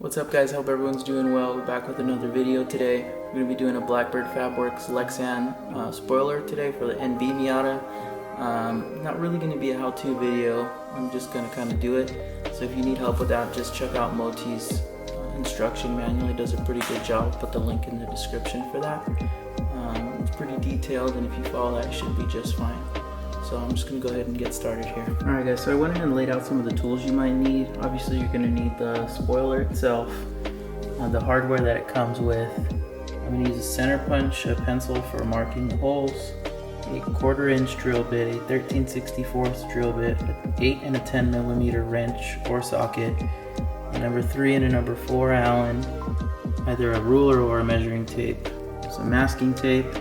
What's up guys, hope everyone's doing well. We're back with another video today. We're going to be doing a Blackbird Fabworx Lexan spoiler today for the NB Miata. Not really going to be a how-to video, I'm just going to kind of do it. So if you need help with that, just check out Moti's instruction manual. He does a pretty good job. I'll put the link in the description for that. It's pretty detailed, and if you follow that, it should be just fine. So I'm just going to go ahead and get started here. Alright guys, so I went ahead and laid out some of the tools you might need. Obviously you're going to need the spoiler itself, the hardware that it comes with. I'm going to use a center punch, a pencil for marking the holes, a 1/4 inch drill bit, a 13/64 drill bit, an 8 and a 10 millimeter wrench or socket, a number 3 and a number 4 Allen, either a ruler or a measuring tape, some masking tape,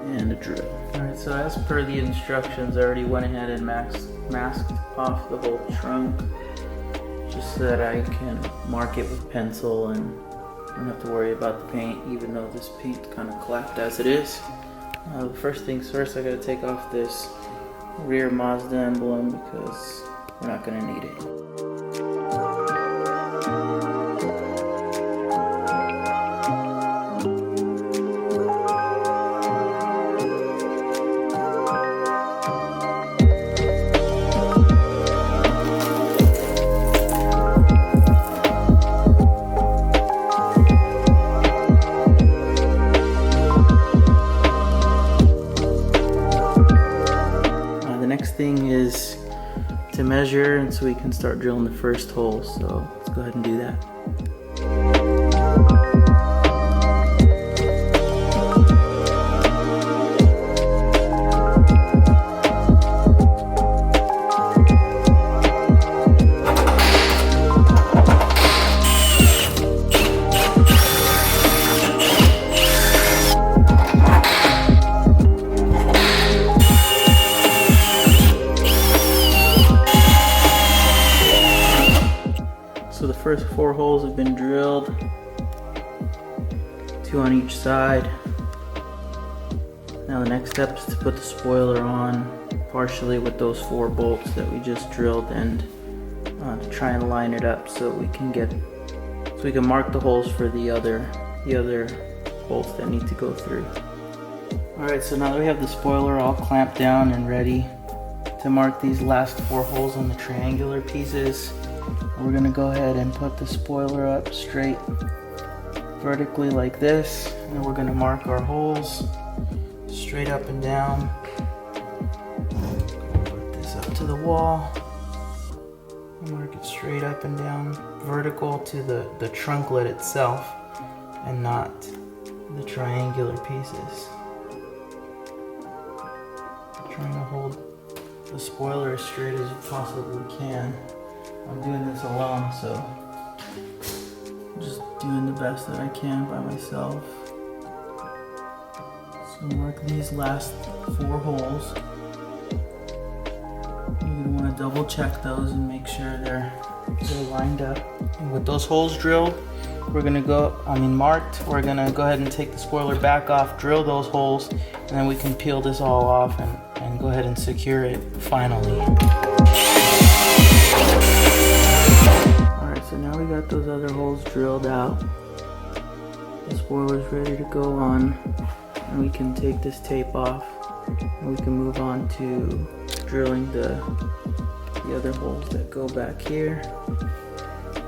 and a drill. Alright, so as per the instructions, I already went ahead and masked off the whole trunk just so that I can mark it with pencil and don't have to worry about the paint, even though this paint's kind of clapped as it is. First things first, I gotta take off this rear Mazda emblem because we're not gonna need it. Thing is to measure, and so we can start drilling the first hole. So let's go ahead and do that. So the first 4 holes have been drilled, 2 on each side. Now the next step is to put the spoiler on partially with those 4 bolts that we just drilled, and to try and line it up so we can mark the holes for the other bolts that need to go through. Alright, so now that we have the spoiler all clamped down and ready to mark these last 4 holes on the triangular pieces, we're going to go ahead and put the spoiler up straight vertically like this, and we're going to mark our holes straight up and down. Put this up to the wall, mark it straight up and down, vertical to the trunklet itself and not the triangular pieces. I'm trying to hold the spoiler as straight as you possibly can. I'm doing this alone, so I'm just doing the best that I can by myself. So mark these last 4 holes. You're going to want to double check those and make sure they're lined up. And with those holes drilled, we're going to marked, we're going to go ahead and take the spoiler back off, drill those holes, and then we can peel this all off and go ahead and secure it finally. Alright, so now we got those other holes drilled out. The spoiler's ready to go on, and we can take this tape off and we can move on to drilling the other holes that go back here.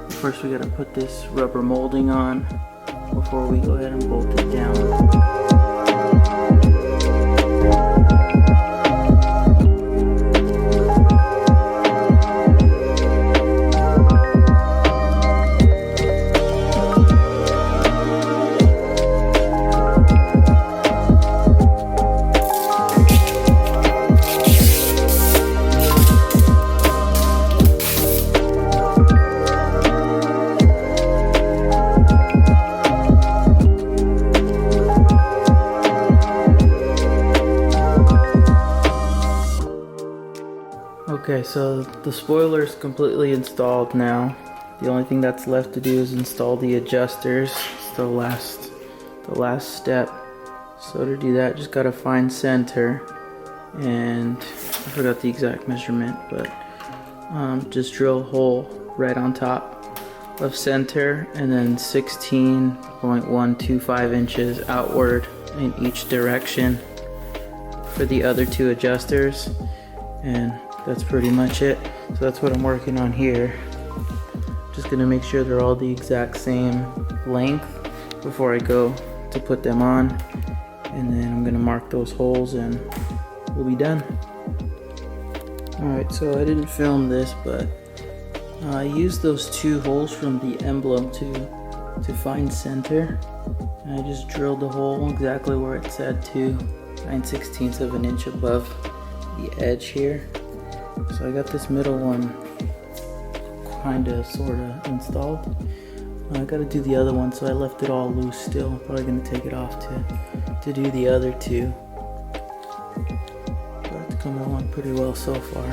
First we gotta put this rubber molding on before we go ahead and bolt it down. Okay, so the spoiler is completely installed now. The only thing that's left to do is install the adjusters. It's the last step. So to do that, just gotta find center, and I forgot the exact measurement, but just drill a hole right on top of center and then 16.125 inches outward in each direction for the other two adjusters, and that's pretty much it. So that's what I'm working on here. Just gonna make sure they're all the exact same length before I go to put them on, and then I'm gonna mark those holes and we'll be done. Alright, so I didn't film this, but I used those two holes from the emblem to find center. And I just drilled the hole exactly where it said to, 9/16 of an inch above the edge here. So I got this middle one kinda sorta installed. I gotta do the other one, so I left it all loose still. Probably gonna take it off to do the other two. But it's coming along pretty well so far.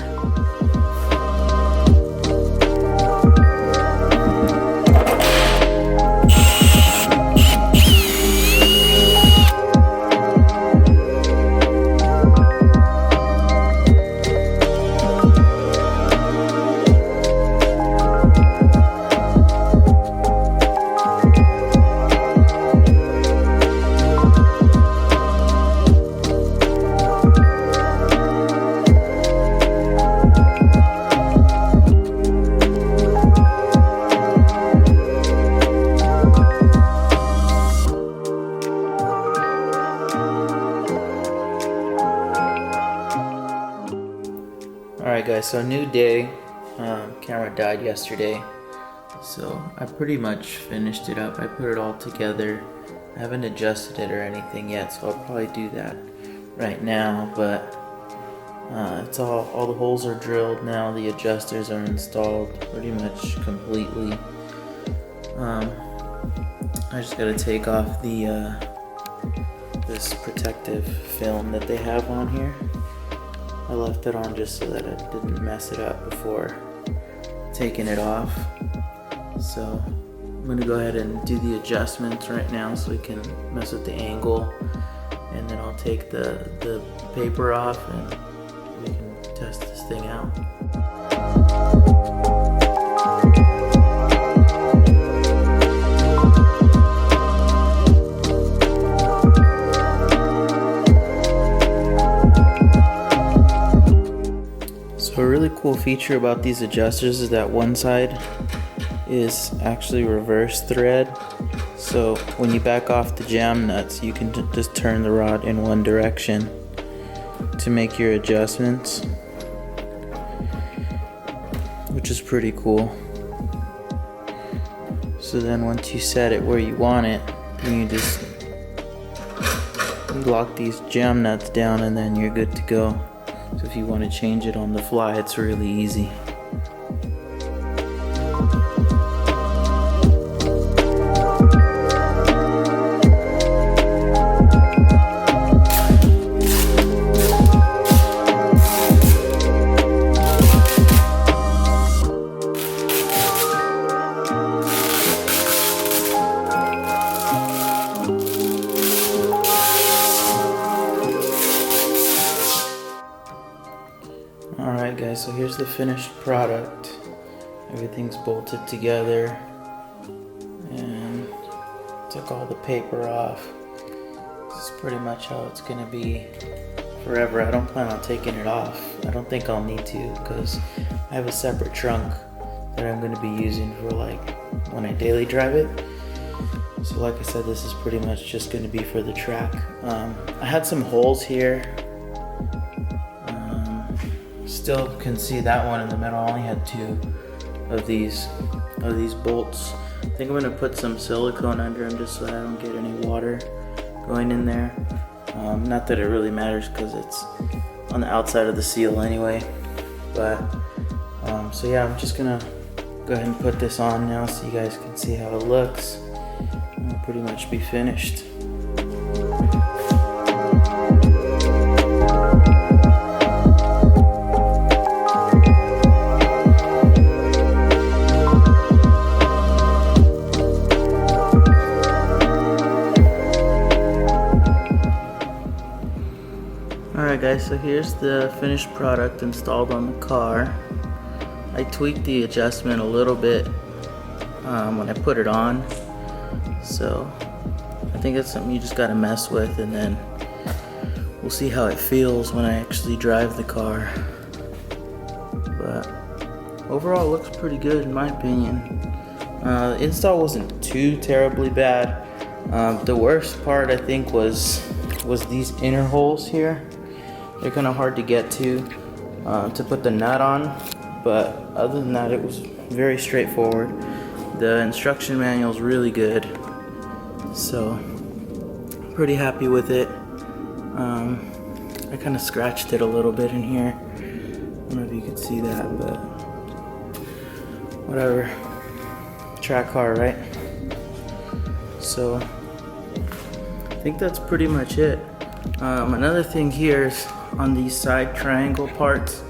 Alright guys, so new day. Camera died yesterday, so I pretty much finished it up. I put it all together. I haven't adjusted it or anything yet, so I'll probably do that right now, but it's all the holes are drilled now. The adjusters are installed pretty much completely. I just gotta take off the this protective film that they have on here. I left it on just so that I didn't mess it up before taking it off. So I'm gonna go ahead and do the adjustments right now so we can mess with the angle, and then I'll take the paper off and we can test this thing out. So a really cool feature about these adjusters is that one side is actually reverse thread. So when you back off the jam nuts, you can just turn the rod in one direction to make your adjustments, which is pretty cool. So then once you set it where you want it, then you just lock these jam nuts down and then you're good to go. So if you want to change it on the fly, it's really easy. Alright guys, so here's the finished product. Everything's bolted together and took all the paper off. This is pretty much how it's gonna be forever. I don't plan on taking it off. I don't think I'll need to because I have a separate trunk that I'm gonna be using for like when I daily drive it. So like I said, this is pretty much just gonna be for the track. I had some holes here. Still can see that one in the middle. I only had two of these bolts. I think I'm gonna put some silicone under them just so that I don't get any water going in there. Not that it really matters because it's on the outside of the seal anyway. But so yeah, I'm just gonna go ahead and put this on now so you guys can see how it looks. And I'll pretty much be finished. Alright guys, so here's the finished product installed on the car. I tweaked the adjustment a little bit when I put it on. So I think that's something you just gotta mess with, and then we'll see how it feels when I actually drive the car. But overall it looks pretty good in my opinion. The install wasn't too terribly bad. The worst part I think was these inner holes here. They're kind of hard to get to put the nut on, but other than that it was very straightforward. The instruction manual is really good, so pretty happy with it. I kind of scratched it a little bit in here. I don't know if you could see that, but whatever. Track car, right? So I think that's pretty much it. Another thing here is on these side triangle parts,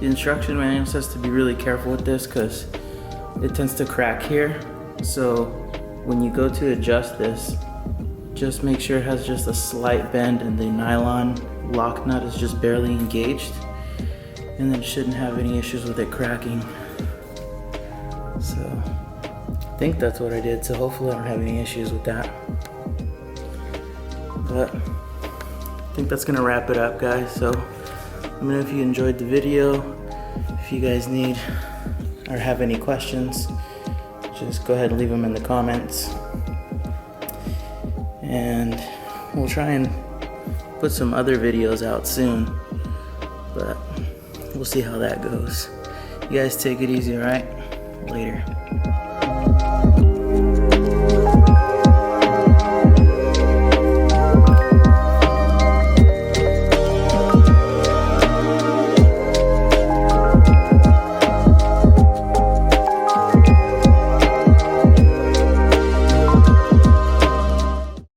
the instruction manual says to be really careful with this because it tends to crack here. So when you go to adjust this, just make sure it has just a slight bend and the nylon lock nut is just barely engaged, and then it shouldn't have any issues with it cracking. So I think that's what I did, so hopefully I don't have any issues with that. But I think that's gonna wrap it up, guys. So let me know if you enjoyed the video. If you guys need or have any questions, just go ahead and leave them in the comments. And we'll try and put some other videos out soon, but we'll see how that goes. You guys take it easy, alright? Later.